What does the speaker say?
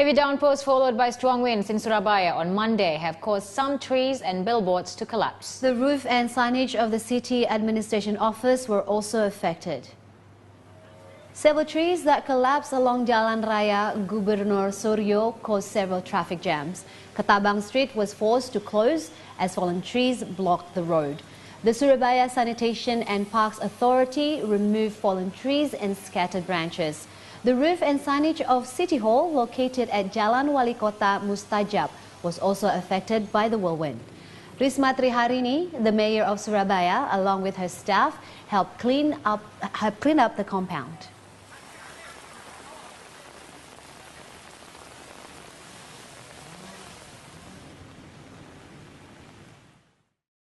Heavy downpours followed by strong winds in Surabaya on Monday have caused some trees and billboards to collapse. The roof and signage of the city administration office were also affected. Several trees that collapsed along Jalan Raya Gubernur Suryo caused several traffic jams. Ketabang Street was forced to close as fallen trees blocked the road. The Surabaya Sanitation and Parks Authority removed fallen trees and scattered branches. The roof and signage of City Hall, located at Jalan Wali Kota Mustajab, was also affected by the whirlwind. Risma Triharini, the mayor of Surabaya, along with her staff, helped clean up the compound.